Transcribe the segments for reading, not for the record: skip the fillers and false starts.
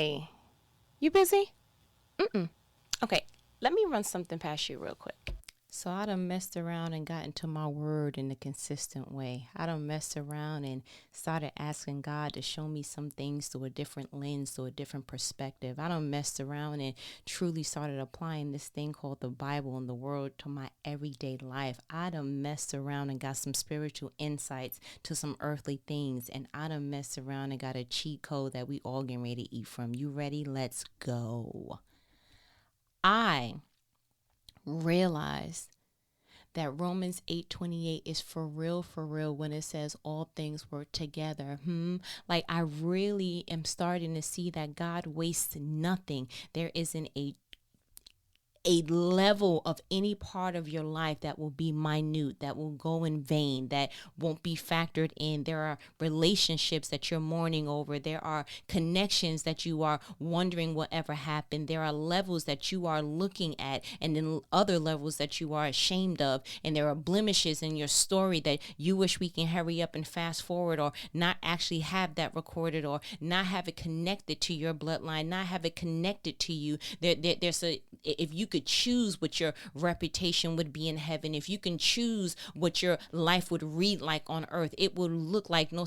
Hey, you busy? Mm-mm. Okay, let me run something past you real quick. So I done messed around and got into my word in a consistent way. I done messed around and started asking God to show me some things through a different lens, through a different perspective. I done messed around and truly started applying this thing called the Bible and the Word to my everyday life. I done messed around and got some spiritual insights to some earthly things. And I done messed around and got a cheat code that we all getting ready to eat from. You ready? Let's go. I realized that Romans 8:28 is for real when it says all things work together. Like I really am starting to see that God wastes nothing. There isn't a level of any part of your life that will be minute, that will go in vain, that won't be factored in. There are relationships that you're mourning over. There are connections that you are wondering will ever happen. There are levels that you are looking at, and then other levels that you are ashamed of. And there are blemishes in your story that you wish we can hurry up and fast forward, or not actually have that recorded, or not have it connected to your bloodline, not have it connected to you. If you could choose what your reputation would be in heaven, if you can choose what your life would read like on earth, it would look like no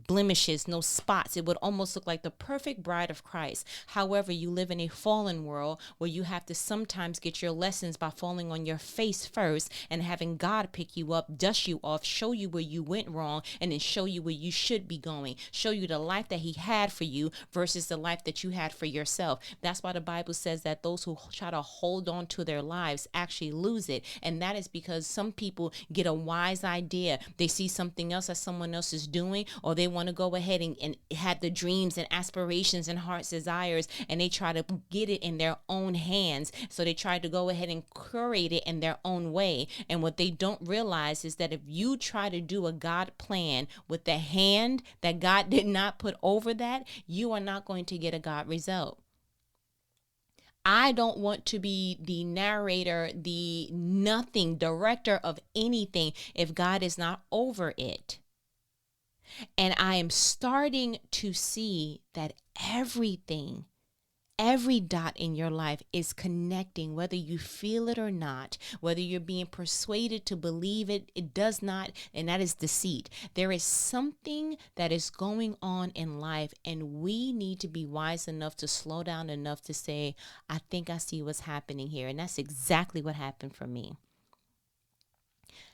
blemishes, no spots. It would almost look like the perfect bride of Christ. However, you live in a fallen world where you have to sometimes get your lessons by falling on your face first and having God pick you up, dust you off, show you where you went wrong, and then show you where you should be going, show you the life that he had for you versus the life that you had for yourself. That's why the Bible says that those who try to hold on to their lives actually lose it. And that is because some people get a wise idea. They see something else that someone else is doing, or they want to go ahead and have the dreams and aspirations and heart's desires, and they try to get it in their own hands. So they try to go ahead and curate it in their own way. And what they don't realize is that if you try to do a God plan with the hand that God did not put over that, you are not going to get a God result. I don't want to be the narrator, the nothing director of anything if God is not over it. And I am starting to see that everything, every dot in your life is connecting, whether you feel it or not, whether you're being persuaded to believe it, it does not, and that is deceit. There is something that is going on in life, and we need to be wise enough to slow down enough to say, I think I see what's happening here. And that's exactly what happened for me.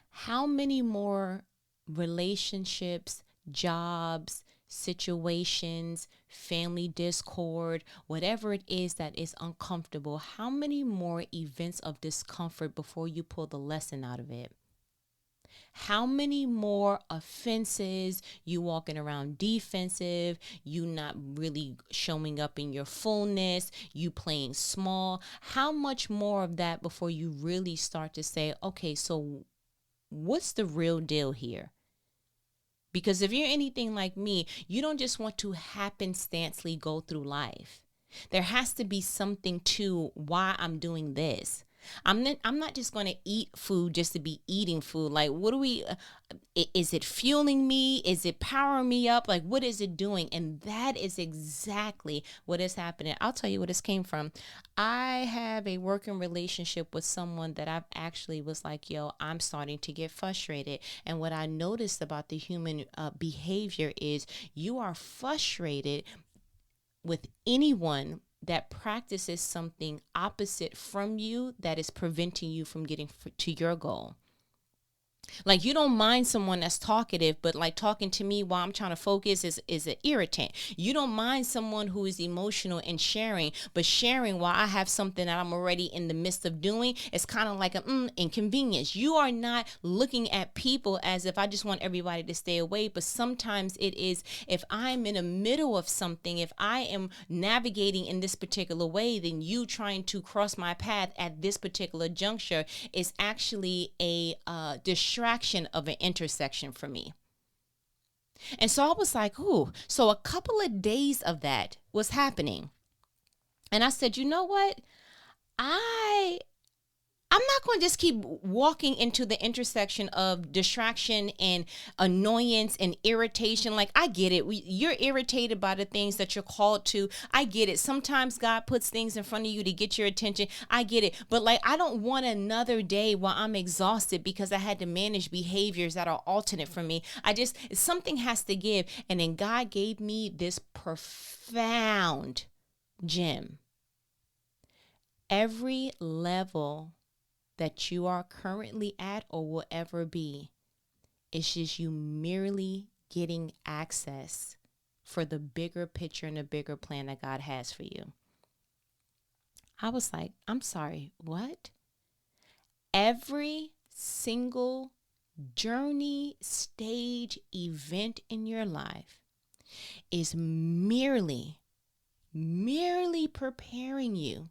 How many more relationships, jobs, situations, family discord, whatever it is that is uncomfortable, how many more events of discomfort before you pull the lesson out of it? How many more offenses, you walking around defensive, you not really showing up in your fullness, you playing small? How much more of that before you really start to say, okay, so what's the real deal here? Because if you're anything like me, you don't just want to happenstancely go through life. There has to be something to why I'm doing this. I'm not just going to eat food just to be eating food. Like, what do we, is it fueling me? Is it powering me up? Like, what is it doing? And that is exactly what is happening. I'll tell you where this came from. I have a working relationship with someone that I've actually was like, yo, I'm starting to get frustrated. And what I noticed about the human behavior is you are frustrated with anyone that practices something opposite from you that is preventing you from getting to your goal. Like, you don't mind someone that's talkative, but like talking to me while I'm trying to focus is an irritant. You don't mind someone who is emotional and sharing, but sharing while I have something that I'm already in the midst of doing, it's kind of like an inconvenience. You are not looking at people as if I just want everybody to stay away, but sometimes it is, if I'm in the middle of something, if I am navigating in this particular way, then you trying to cross my path at this particular juncture is actually a distraction of an intersection for me. And so I was like, ooh, so a couple of days of that was happening. And I said, you know what? I I'm not going to just keep walking into the intersection of distraction and annoyance and irritation. Like, I get it. You're irritated by the things that you're called to. I get it. Sometimes God puts things in front of you to get your attention. I get it. But like, I don't want another day while I'm exhausted because I had to manage behaviors that are alternate from me. Something has to give. And then God gave me this profound gem. Every level that you are currently at or will ever be, it's just you merely getting access for the bigger picture and the bigger plan that God has for you. I was like, I'm sorry, what? Every single journey, stage, event in your life is merely preparing you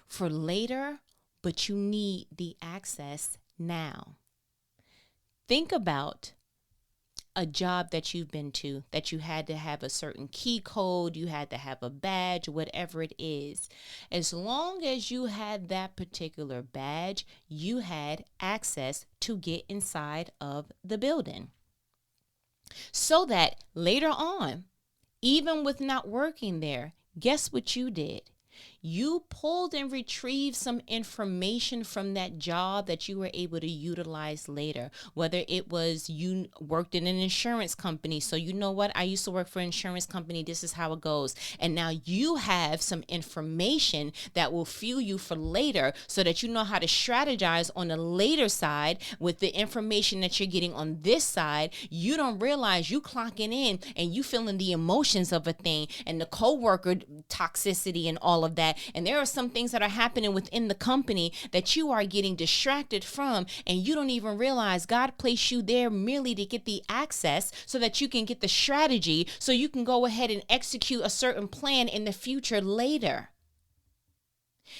for later, but you need the access now. Think about a job that you've been to, that you had to have a certain key code, you had to have a badge, whatever it is. As long as you had that particular badge, you had access to get inside of the building. So that later on, even with not working there, guess what you did? You pulled and retrieved some information from that job that you were able to utilize later. Whether it was you worked in an insurance company. So you know what? I used to work for an insurance company. This is how it goes. And now you have some information that will fuel you for later so that you know how to strategize on the later side with the information that you're getting on this side. You don't realize you clocking in and you feeling the emotions of a thing and the coworker toxicity and all of that. And there are some things that are happening within the company that you are getting distracted from, and you don't even realize God placed you there merely to get the access so that you can get the strategy so you can go ahead and execute a certain plan in the future later.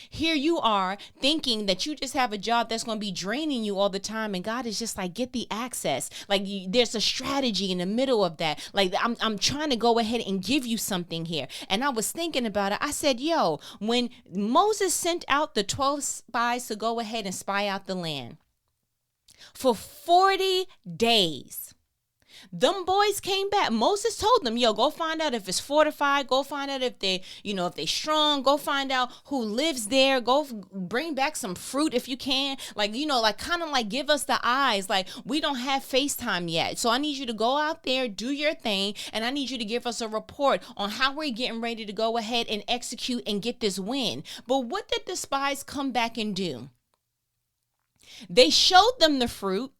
Here you are thinking that you just have a job that's going to be draining you all the time. And God is just like, get the access. Like there's a strategy in the middle of that. Like I'm trying to go ahead and give you something here. And I was thinking about it. I said, yo, when Moses sent out the 12 spies to go ahead and spy out the land for 40 days, them boys came back. Moses told them, yo, go find out if it's fortified. Go find out if they strong. Go find out who lives there. Go bring back some fruit if you can. Like, kind of like give us the eyes. Like, we don't have FaceTime yet. So I need you to go out there, do your thing. And I need you to give us a report on how we're getting ready to go ahead and execute and get this win. But what did the spies come back and do? They showed them the fruit.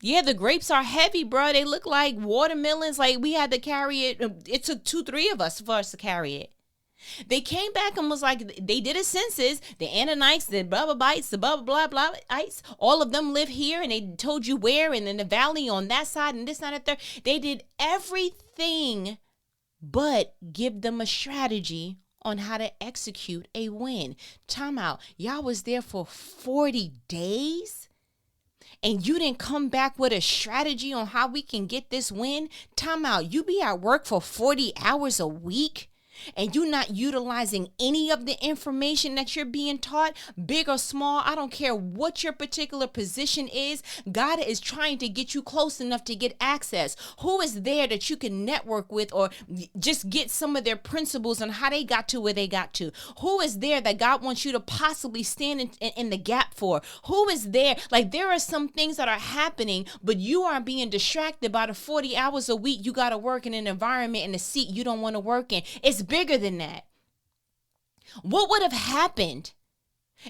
Yeah, the grapes are heavy, bro. They look like watermelons. Like we had to carry it. It took 2-3 of us for us to carry it. They came back and was like, they did a census. The Ananites, the blah, blah, bites, the blah, blah, blah, ites. All of them live here. And they told you where and in the valley on that side and this, that, and third. They did everything but give them a strategy on how to execute a win. Time out. Y'all was there for 40 days? And you didn't come back with a strategy on how we can get this win? Time out. You be at work for 40 hours a week and you're not utilizing any of the information that you're being taught, big or small. I don't care what your particular position is. God is trying to get you close enough to get access. Who is there that you can network with or just get some of their principles on how they got to where they got to? Who is there that God wants you to possibly stand in the gap for? Who is there? Like there are some things that are happening, but you are being distracted by the 40 hours a week you got to work in an environment in a seat you don't want to work in. It's bigger than that. What would have happened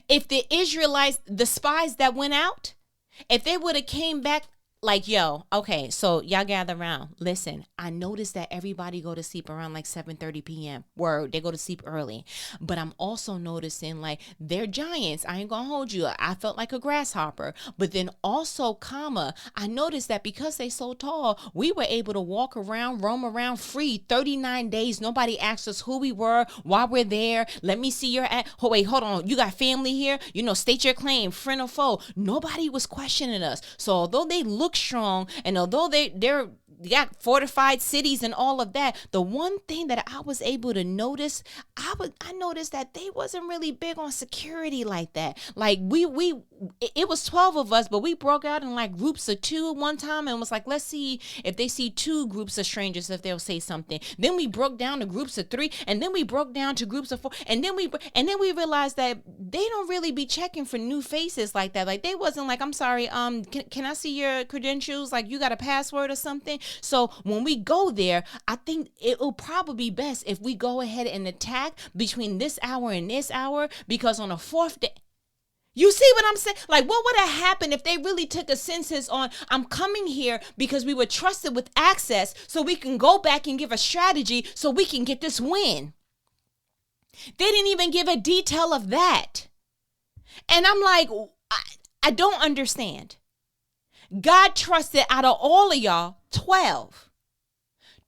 if the Israelites, the spies that went out, if they would have came back like, yo, okay, so y'all gather around. Listen, I noticed that everybody go to sleep around like 7:30 p.m. Word, they go to sleep early. But I'm also noticing like they're giants. I ain't gonna hold you. I felt like a grasshopper. But then also, I noticed that because they so tall, we were able to walk around, roam around free 39 days. Nobody asked us who we were, why we're there. Let me see your Oh, wait, hold on. You got family here? State your claim, friend or foe. Nobody was questioning us. So although they look strong and although they're got fortified cities and all of that. The one thing that I was able to notice, I noticed that they wasn't really big on security like that. Like it was 12 of us, but we broke out in like groups of 2 one time and was like, let's see if they see 2 groups of strangers, if they'll say something. Then we broke down to groups of 3, and then we broke down to groups of 4, and then we realized that they don't really be checking for new faces like that. Like they wasn't like, I'm sorry, can I see your credentials? Like you got a password or something? So when we go there, I think it will probably be best if we go ahead and attack between this hour and this hour, because on the 4th day, you see what I'm saying? Like, what would have happened if they really took a census on, I'm coming here because we were trusted with access so we can go back and give a strategy so we can get this win? They didn't even give a detail of that. And I'm like, I don't understand. God trusted out of all of y'all, 12.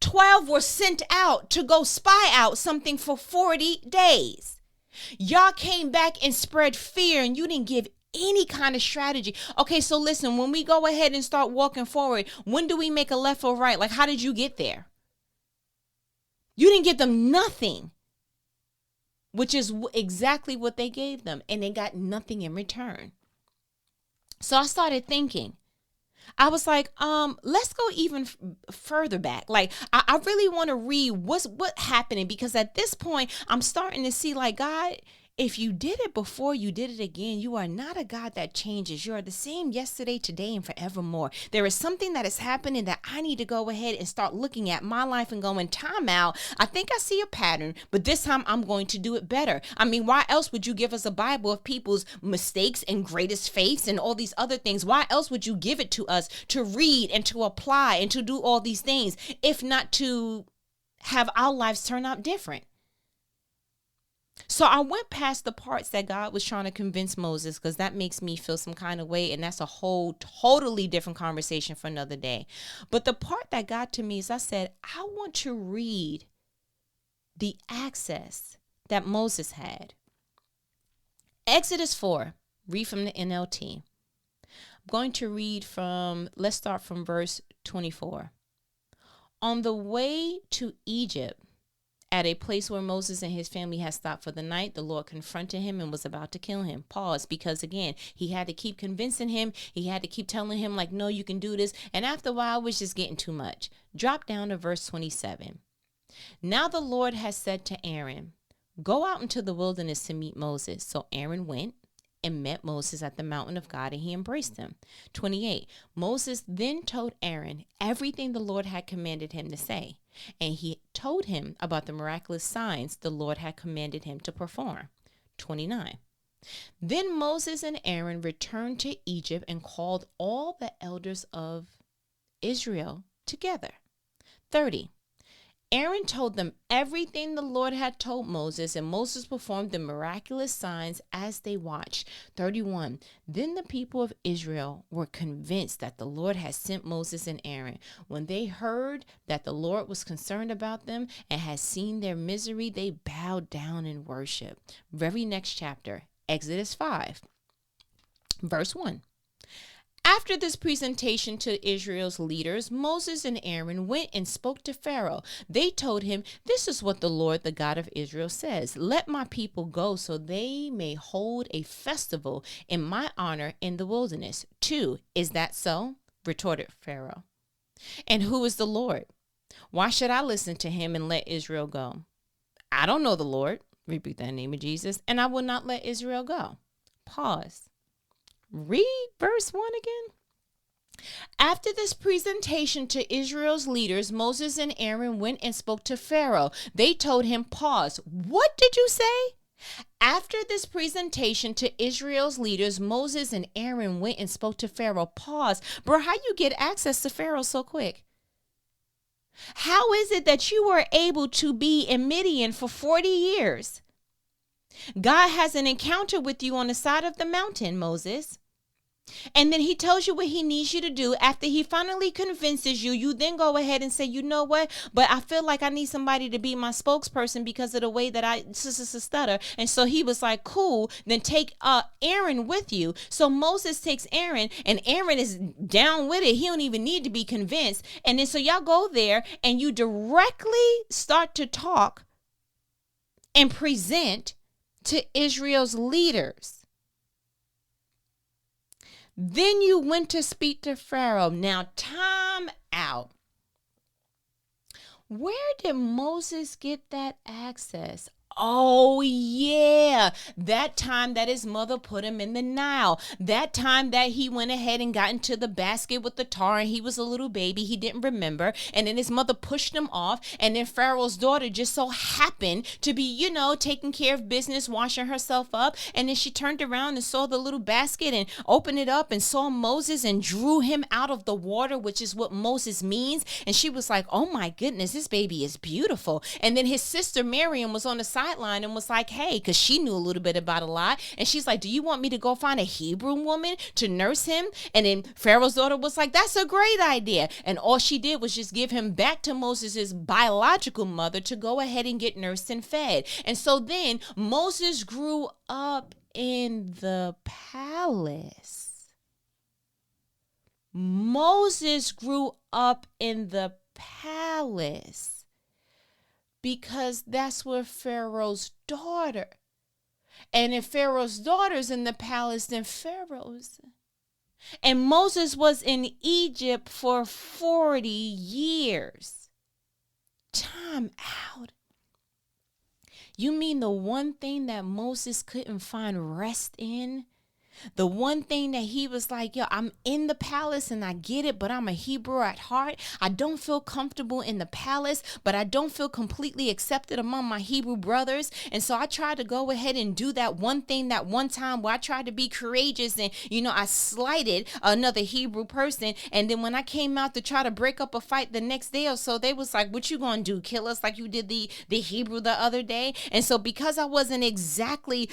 12 were sent out to go spy out something for 40 days. Y'all came back and spread fear, and you didn't give any kind of strategy. Okay, so listen, when we go ahead and start walking forward, when do we make a left or right? Like, how did you get there? You didn't give them nothing, which is exactly what they gave them, and they got nothing in return. So I started thinking. I was like, let's go even further back. Like, I really want to read what's happening, because at this point, I'm starting to see like, God, if you did it before, you did it again. You are not a God that changes. You are the same yesterday, today, and forevermore. There is something that is happening that I need to go ahead and start looking at my life and going, time out. I think I see a pattern, but this time I'm going to do it better. I mean, why else would you give us a Bible of people's mistakes and greatest faiths and all these other things? Why else would you give it to us to read and to apply and to do all these things, if not to have our lives turn out different? So I went past the parts that God was trying to convince Moses, because that makes me feel some kind of way. And that's a whole totally different conversation for another day. But the part that got to me is I said, I want to read the access that Moses had. Exodus 4, read from the NLT. I'm going to read let's start from verse 24. On the way to Egypt, at a place where Moses and his family had stopped for the night, the Lord confronted him and was about to kill him. Pause, because again, he had to keep convincing him. He had to keep telling him like, no, you can do this. And after a while, it was just getting too much. Drop down to verse 27. Now the Lord has said to Aaron, go out into the wilderness to meet Moses. So Aaron went and met Moses at the mountain of God, and he embraced him. 28. Moses then told Aaron everything the Lord had commanded him to say, and he told him about the miraculous signs the Lord had commanded him to perform. 29. Then Moses and Aaron returned to Egypt and called all the elders of Israel together. 30. Aaron told them everything the Lord had told Moses, and Moses performed the miraculous signs as they watched. 31. Then the people of Israel were convinced that the Lord had sent Moses and Aaron. When they heard that the Lord was concerned about them and had seen their misery, they bowed down in worship. Very next chapter, Exodus 5, verse 1. After this presentation to Israel's leaders, Moses and Aaron went and spoke to Pharaoh. They told him, this is what the Lord, the God of Israel, says. Let my people go so they may hold a festival in my honor in the wilderness. 2. Is that so? Retorted Pharaoh. And who is the Lord? Why should I listen to him and let Israel go? I don't know the Lord. Repeat that in the name of Jesus. And I will not let Israel go. Pause. Read verse 1 again. After this presentation to Israel's leaders, Moses and Aaron went and spoke to Pharaoh. They told him, pause. What did you say? After this presentation to Israel's leaders, Moses and Aaron went and spoke to Pharaoh. Pause. Bro, how you get access to Pharaoh so quick? How is it that you were able to be in Midian for 40 years? God has an encounter with you on the side of the mountain, Moses. And then he tells you what he needs you to do. After he finally convinces you, you then go ahead and say, you know what? But I feel like I need somebody to be my spokesperson because of the way that I stutter. And so he was like, cool, then take Aaron with you. So Moses takes Aaron, and Aaron is down with it. He don't even need to be convinced. And then so y'all go there and you directly start to talk and present to Israel's leaders. Then you went to speak to Pharaoh. Now, time out. Where did Moses get that access? Oh, yeah. That time that his mother put him in the Nile. That time that he went ahead and got into the basket with the tar and he was a little baby. He didn't remember. And then his mother pushed him off. And then Pharaoh's daughter just so happened to be, taking care of business, washing herself up. And then she turned around and saw the little basket and opened it up and saw Moses and drew him out of the water, which is what Moses means. And she was like, oh my goodness, this baby is beautiful. And then his sister Miriam was on the sideline and was like, hey, because she knew a little bit about a lot. And she's like, do you want me to go find a Hebrew woman to nurse him? And then Pharaoh's daughter was like, that's a great idea. And all she did was just give him back to Moses' biological mother to go ahead and get nursed and fed. And so then Moses grew up in the palace. Moses grew up in the palace. Because that's where Pharaoh's daughter. And if Pharaoh's daughter's in the palace, then Pharaoh's. And Moses was in Egypt for 40 years. Time out. You mean the one thing that Moses couldn't find rest in? The one thing that he was like, yo, I'm in the palace and I get it, but I'm a Hebrew at heart. I don't feel comfortable in the palace, but I don't feel completely accepted among my Hebrew brothers. And so I tried to go ahead and do that one thing that one time where I tried to be courageous and, I slighted another Hebrew person. And then when I came out to try to break up a fight the next day or so, they was like, what you gonna do? Kill us like you did the Hebrew the other day? And so because I wasn't exactly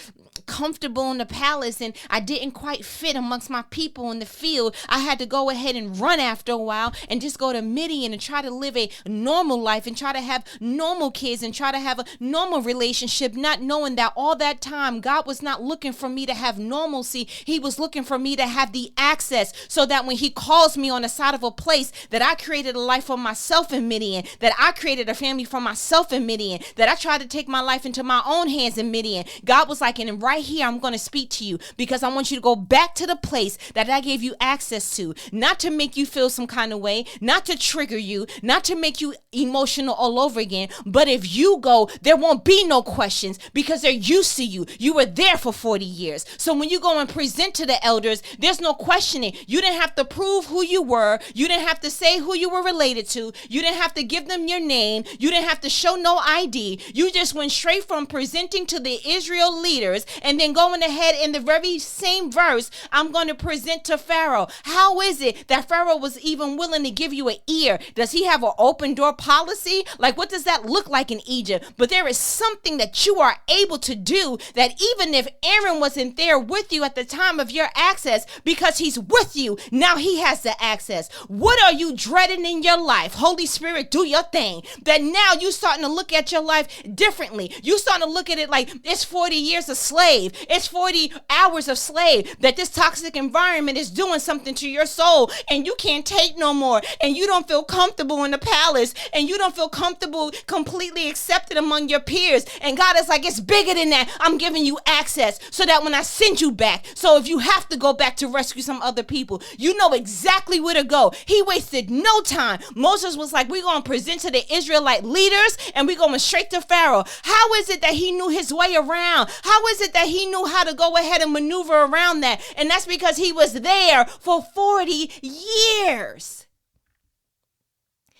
comfortable in the palace and I didn't quite fit amongst my people in the field, I had to go ahead and run after a while and just go to Midian and try to live a normal life and try to have normal kids and try to have a normal relationship, not knowing that all that time God was not looking for me to have normalcy. He was looking for me to have the access so that when he calls me on the side of a place that I created a life for myself in Midian, that I created a family for myself in Midian, that I tried to take my life into my own hands in Midian. God was like, and right here, I'm going to speak to you because I want you to go back to the place that I gave you access to, not to make you feel some kind of way, not to trigger you, not to make you emotional all over again. But if you go, there won't be no questions because they're used to you. You were there for 40 years. So when you go and present to the elders, there's no questioning. You didn't have to prove who you were. You didn't have to say who you were related to. You didn't have to give them your name. You didn't have to show no ID. You just went straight from presenting to the Israel leaders and then going ahead in the very same verse, I'm going to present to Pharaoh. How is it that Pharaoh was even willing to give you an ear? Does he have an open door policy? Like, what does that look like in Egypt? But there is something that you are able to do that even if Aaron wasn't there with you at the time of your access, because he's with you, now he has the access. What are you dreading in your life? Holy Spirit, do your thing. That now you starting to look at your life differently. You starting to look at it like it's 40 years a slave. It's 40 hours of slave. That this toxic environment is doing something to your soul and you can't take no more. And you don't feel comfortable in the palace and you don't feel comfortable, completely accepted among your peers. And God is like, it's bigger than that. I'm giving you access so that when I send you back, so if you have to go back to rescue some other people, you know exactly where to go. He wasted no time. Moses was like, we're going to present to the Israelite leaders and we're going straight to Pharaoh. How is it that he knew his way around? How is it that he knew how to go ahead and maneuver around that? And that's because he was there for 40 years.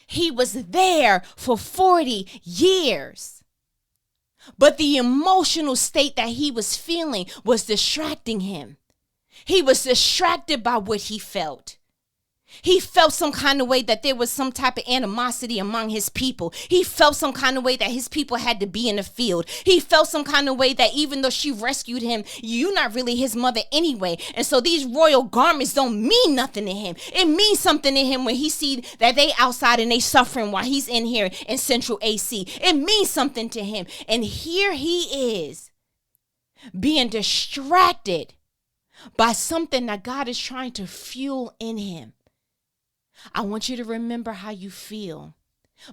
He was there for 40 years. But the emotional state that he was feeling was distracting him. He was distracted by what he felt. He felt some kind of way that there was some type of animosity among his people. He felt some kind of way that his people had to be in the field. He felt some kind of way that even though she rescued him, you're not really his mother anyway. And so these royal garments don't mean nothing to him. It means something to him when he see that they outside and they suffering while he's in here in Central AC. It means something to him. And here he is being distracted by something that God is trying to fuel in him. I want you to remember how you feel,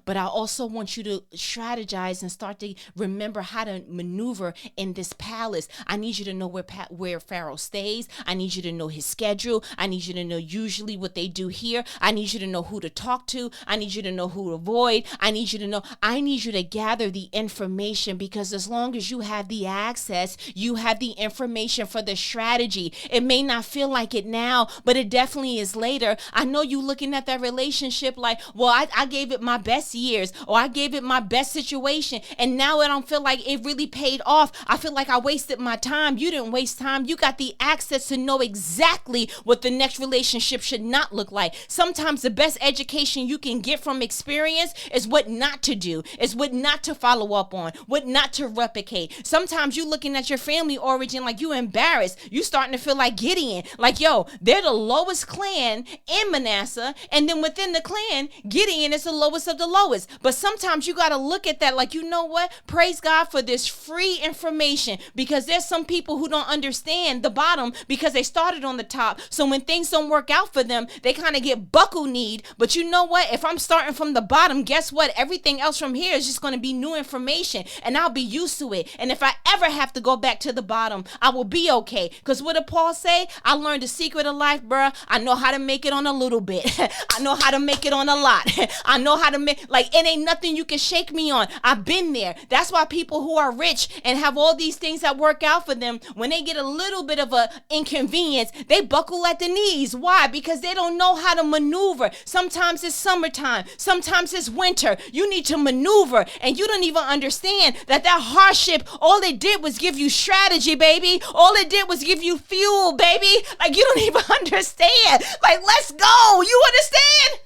but I also want you to strategize and start to remember how to maneuver in this palace. I need you to know where Pharaoh stays. I need you to know his schedule. I need you to know usually what they do here. I need you to know who to talk to. I need you to know who to avoid. I need you to gather the information, because as long as you have the access, you have the information for the strategy. It may not feel like it now, but it definitely is later. I know you looking at that relationship like, well, I gave it my best years, or I gave it my best situation, and now I don't feel like it really paid off. I feel like I wasted my time. You didn't waste time. You got the access to know exactly what the next relationship should not look like. Sometimes the best education you can get from experience is what not to do, is what not to follow up on, what not to replicate. Sometimes you looking at your family origin like you embarrassed. You starting to feel like Gideon, like, yo, they're the lowest clan in Manasseh, and then within the clan, Gideon is the lowest of the lowest. But sometimes you got to look at that like, you know what? Praise God for this free information, because there's some people who don't understand the bottom because they started on the top. So when things don't work out for them, they kind of get buckle-kneed. But you know what? If I'm starting from the bottom, guess what? Everything else from here is just going to be new information, and I'll be used to it. And if I ever have to go back to the bottom, I will be okay. Because what did Paul say? I learned the secret of life, bruh. I know how to make it on a little bit. I know how to make it on a lot. I know how to make, like, it ain't nothing you can shake me on. I've been there. That's why people who are rich and have all these things that work out for them, when they get a little bit of a inconvenience, they buckle at the knees. Why? Because they don't know how to maneuver. Sometimes it's summertime. Sometimes it's winter. You need to maneuver, and you don't even understand that hardship, all it did was give you strategy, baby. All it did was give you fuel, baby. Like, you don't even understand. Like, let's go. You understand?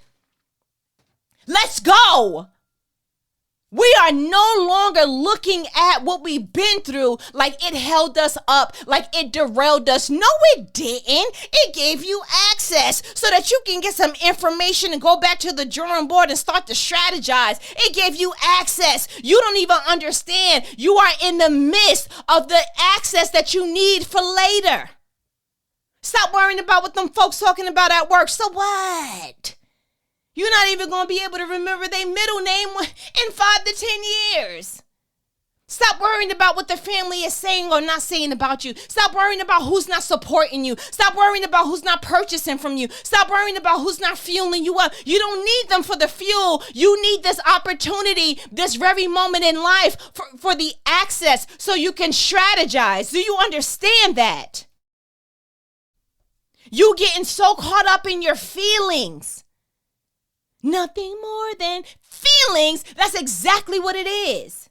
Let's go. We are no longer looking at what we've been through like it held us up, like it derailed us. No, it didn't. It gave you access so that you can get some information and go back to the drawing board and start to strategize. It gave you access. You don't even understand. You are in the midst of the access that you need for later. Stop worrying about what them folks talking about at work. So what? You're not even going to be able to remember their middle name in 5 to 10 years. Stop worrying about what the family is saying or not saying about you. Stop worrying about who's not supporting you. Stop worrying about who's not purchasing from you. Stop worrying about who's not fueling you up. You don't need them for the fuel. You need this opportunity, this very moment in life for the access so you can strategize. Do you understand that? You getting so caught up in your feelings. Nothing more than feelings. That's exactly what it is.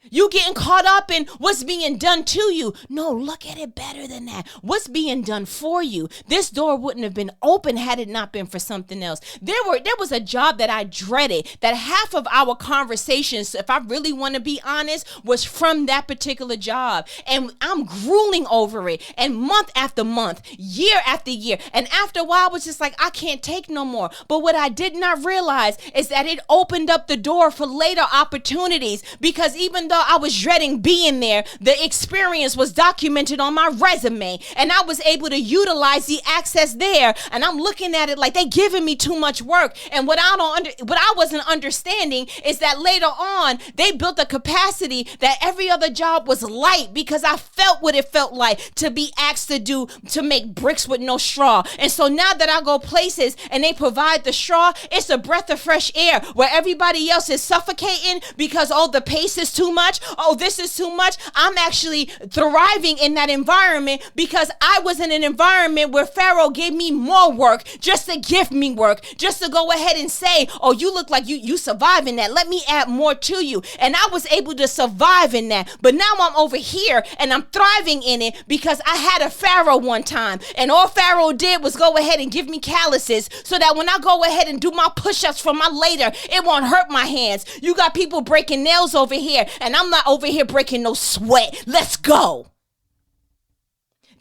You getting caught up in what's being done to you. No, look at it better than that. What's being done for you? This door wouldn't have been open had it not been for something else. There was a job that I dreaded, that half of our conversations, if I really want to be honest, was from that particular job. And I'm grueling over it. And month after month, year after year. And after a while, I was just like, I can't take no more. But what I did not realize is that it opened up the door for later opportunities, because even though I was dreading being there, the experience was documented on my resume, and I was able to utilize the access there. And I'm looking at it like they giving me too much work. And what I wasn't understanding is that later on they built a capacity that every other job was light, because I felt what it felt like to be asked to make bricks with no straw. And so now that I go places and they provide the straw, it's a breath of fresh air where everybody else is suffocating because the pace is too much. much. Oh, this is too much. I'm actually thriving in that environment because I was in an environment where Pharaoh gave me more work just to give me work, just to go ahead and say, oh, you look like you survive in that. Let me add more to you. And I was able to survive in that. But now I'm over here and I'm thriving in it because I had a Pharaoh one time. And all Pharaoh did was go ahead and give me calluses so that when I go ahead and do my push-ups for my later, it won't hurt my hands. You got people breaking nails over here and I'm not over here breaking no sweat. Let's go.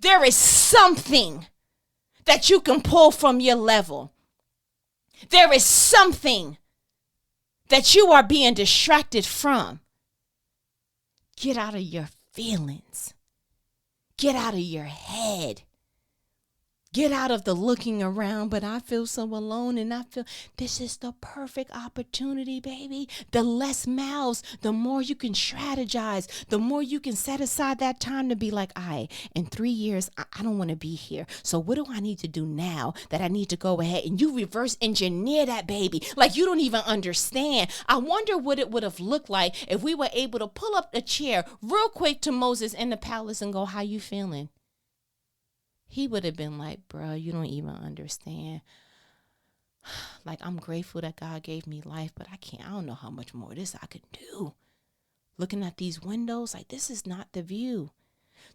There is something that you can pull from your level. There is something that you are being distracted from. Get out of your feelings. Get out of your head. Get out of the looking around, but I feel so alone and I feel this is the perfect opportunity, baby. The less mouths, the more you can strategize, the more you can set aside that time to be like, in 3 years, I don't want to be here. So what do I need to do now that I need to go ahead? And you reverse engineer that, baby. Like you don't even understand. I wonder what it would have looked like if we were able to pull up a chair real quick to Moses in the palace and go, how you feeling? He would have been like, bro, you don't even understand. Like, I'm grateful that God gave me life, but I don't know how much more of this I could do. Looking at these windows, like, this is not the view.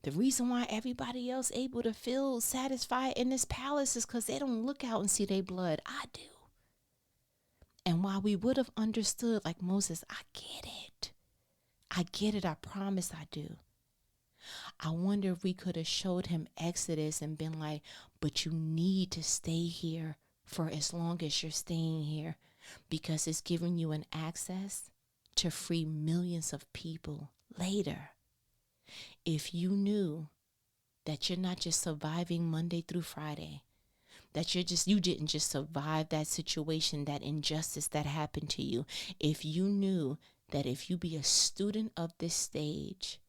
The reason why everybody else able to feel satisfied in this palace is because they don't look out and see their blood. I do. And while we would have understood, like Moses, I get it. I get it. I promise I do. I wonder if we could have showed him Exodus and been like, but you need to stay here for as long as you're staying here because it's giving you an access to free millions of people later. If you knew that you're not just surviving Monday through Friday, that you didn't just survive that situation, that injustice that happened to you. If you knew that if you be a student of this stage,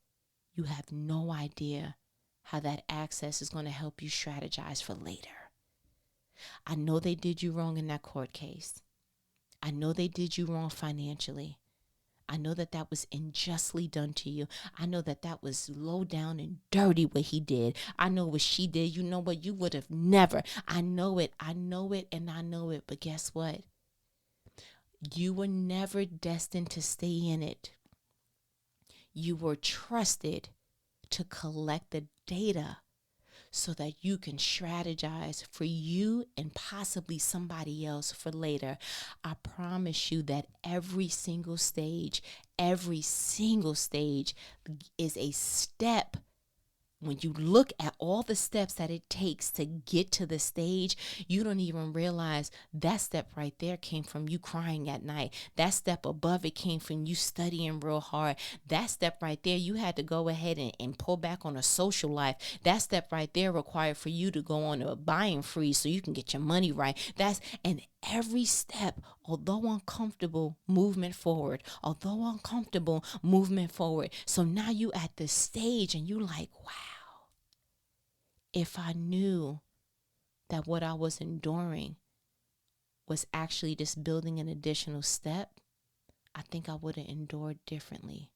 you have no idea how that access is going to help you strategize for later. I know they did you wrong in that court case. I know they did you wrong financially. I know that was unjustly done to you. I know that was low down and dirty what he did. I know what she did. You know what? You would have never. I know it. But guess what? You were never destined to stay in it. You were trusted to collect the data so that you can strategize for you and possibly somebody else for later. I promise you that every single stage is a step. When you look at all the steps that it takes to get to the stage, you don't even realize that step right there came from you crying at night. That step above it came from you studying real hard. That step right there, you had to go ahead and pull back on a social life. That step right there required for you to go on a buying freeze so you can get your money right. And every step, although uncomfortable, movement forward. So now you at the stage and you like, wow, if I knew that what I was enduring was actually just building an additional step, I think I would have endured differently.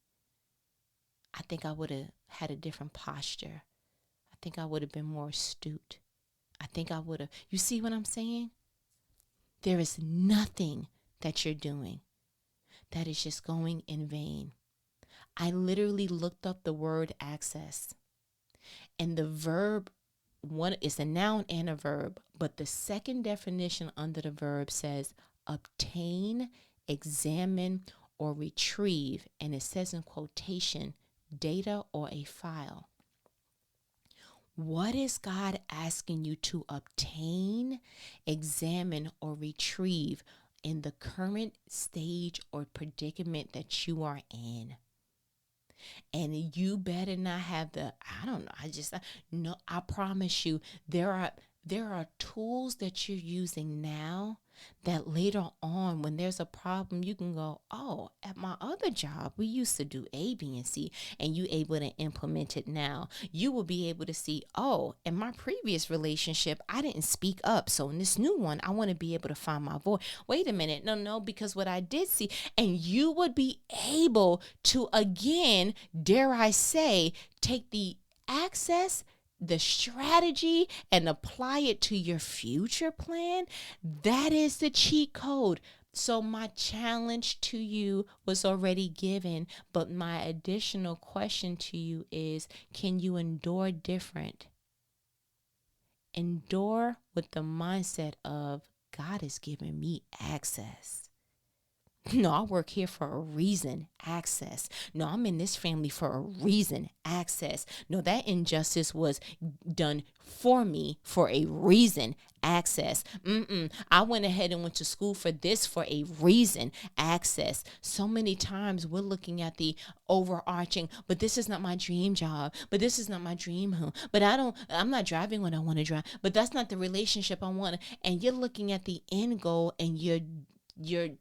I think I would have had a different posture. I think I would have been more astute. I think I would have, you see what I'm saying? There is nothing that you're doing that is just going in vain. I literally looked up the word access. And the verb, one is a noun and a verb, but the second definition under the verb says obtain, examine, or retrieve. And it says in quotation, data or a file. What is God asking you to obtain, examine, or retrieve in the current stage or predicament that you are in? And you better not have I promise you, there are tools that you're using now that later on, when there's a problem, you can go, oh, at my other job, we used to do A, B, and C, and you able to implement it now. You will be able to see, oh, in my previous relationship, I didn't speak up. So in this new one, I want to be able to find my voice. Wait a minute. No, because what I did see, and you would be able to, again, dare I say, take the access, the strategy, and apply it to your future plan. That is the cheat code. So my challenge to you was already given, but my additional question to you is, can you endure different? Endure with the mindset of, God has given me access. No, I work here for a reason. Access. No, I'm in this family for a reason. Access. No, that injustice was done for me for a reason. Access. I went ahead and went to school for this for a reason. Access. So many times we're looking at the overarching, but this is not my dream job, but this is not my dream home, but I'm not driving when I want to drive, but that's not the relationship I want. And you're looking at the end goal, and you're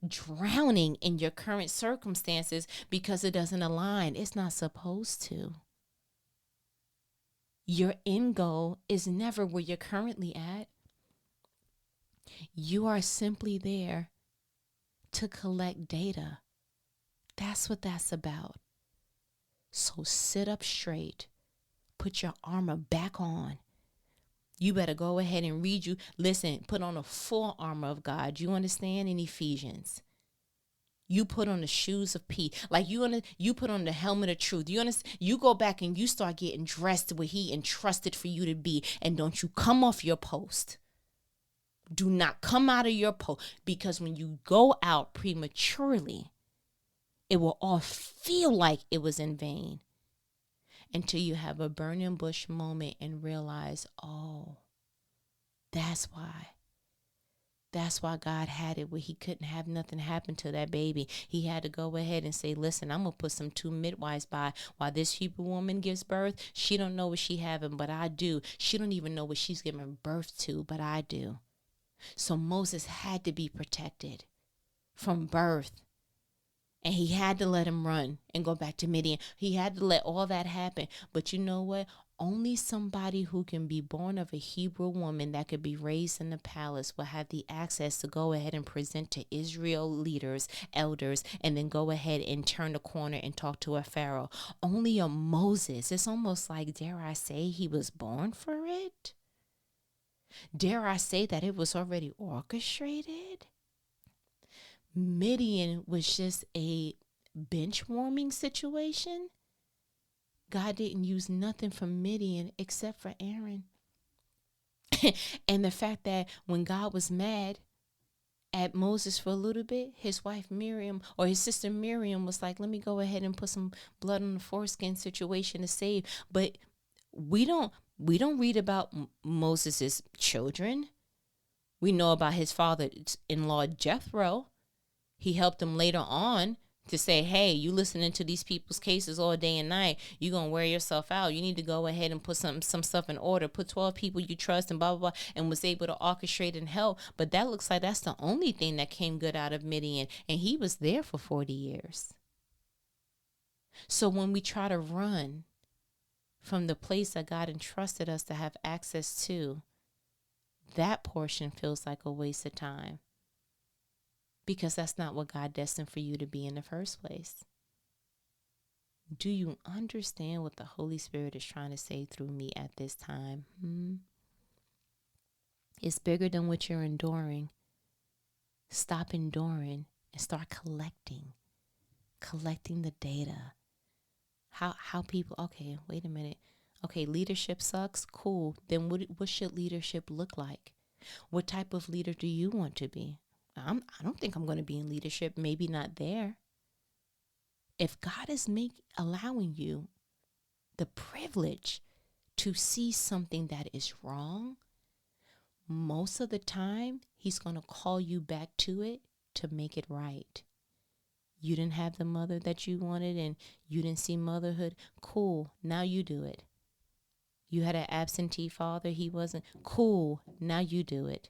drowning in your current circumstances because it doesn't align. It's not supposed to. Your end goal is never where you're currently at. You are simply there to collect data. That's what that's about. So sit up straight. Put your armor back on. You better go ahead and listen, put on a full armor of God. You understand? In Ephesians. You put on the shoes of peace. Like you put on the helmet of truth. You understand? You go back and you start getting dressed where he entrusted for you to be. And don't you come off your post. Do not come out of your post. Because when you go out prematurely, it will all feel like it was in vain. Until you have a burning bush moment and realize, oh, that's why. That's why God had it where he couldn't have nothing happen to that baby. He had to go ahead and say, listen, I'm going to put some 2 midwives by while this Hebrew woman gives birth. She don't know what she having, but I do. She don't even know what she's giving birth to, but I do. So Moses had to be protected from birth. And he had to let him run and go back to Midian. He had to let all that happen. But you know what? Only somebody who can be born of a Hebrew woman that could be raised in the palace will have the access to go ahead and present to Israel leaders, elders, and then go ahead and turn the corner and talk to a Pharaoh. Only a Moses. It's almost like, dare I say, he was born for it? Dare I say that it was already orchestrated? Midian was just a bench warming situation. God didn't use nothing from Midian except for Aaron. And the fact that when God was mad at Moses for a little bit, his wife Miriam or his sister Miriam was like, let me go ahead and put some blood on the foreskin situation to save. But we don't read about Moses's children. We know about his father-in-law Jethro. He helped him later on to say, hey, you listening to these people's cases all day and night, you're going to wear yourself out. You need to go ahead and put some stuff in order. Put 12 people you trust and blah, blah, blah, and was able to orchestrate and help. But that looks like that's the only thing that came good out of Midian. And he was there for 40 years. So when we try to run from the place that God entrusted us to have access to, that portion feels like a waste of time. Because that's not what God destined for you to be in the first place. Do you understand what the Holy Spirit is trying to say through me at this time? It's bigger than what you're enduring. Stop enduring and start collecting the data. How people, okay, wait a minute. Okay, leadership sucks. Cool. Then what should leadership look like? What type of leader do you want to be? I don't think I'm going to be in leadership. Maybe not there. If God is allowing you the privilege to see something that is wrong, most of the time, he's going to call you back to it to make it right. You didn't have the mother that you wanted and you didn't see motherhood. Cool. Now you do it. You had an absentee father. He wasn't. Cool. Now you do it.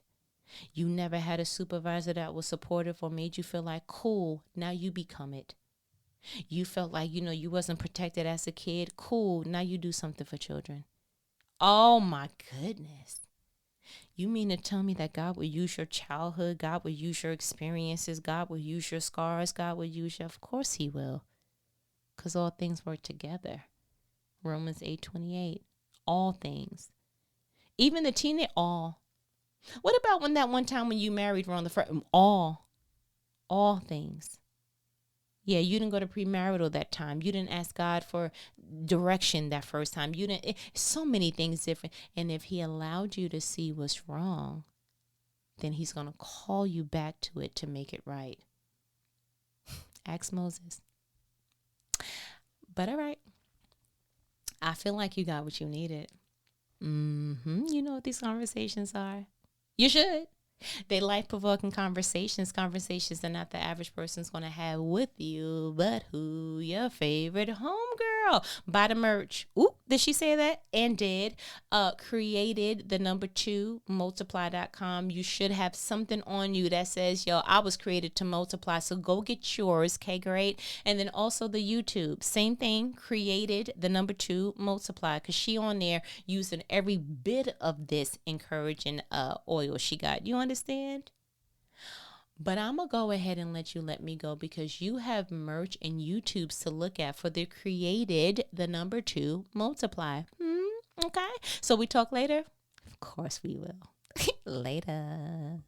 You never had a supervisor that was supportive or made you feel like, cool, now you become it. You felt like, you wasn't protected as a kid. Cool, now you do something for children. Oh my goodness. You mean to tell me that God will use your childhood, God will use your experiences, God will use your scars, God will use your, of course he will. Because all things work together. Romans 8:28. All things. Even the teenage, all. What about when that one time when you married were on the first, all things. Yeah, you didn't go to premarital that time. You didn't ask God for direction that first time. You didn't, so many things different. And if he allowed you to see what's wrong, then he's going to call you back to it to make it right. Ask Moses. But all right. I feel like you got what you needed. You know what these conversations are? You should. They life-provoking conversations. Conversations that not the average person's going to have with you, but who? Your favorite homegirl. Buy the merch. Ooh, did she say that? And did. Created the number 2, multiply.com. You should have something on you that says, yo, I was created to multiply. So go get yours. Okay, great. And then also the YouTube. Same thing. Created the number 2, multiply. Because she on there using every bit of this encouraging oil she got. You understand? But I'm going to go ahead and let me go because you have merch and YouTubes to look at for the created the number 2 multiply. Okay. So we talk later? Of course we will. Later.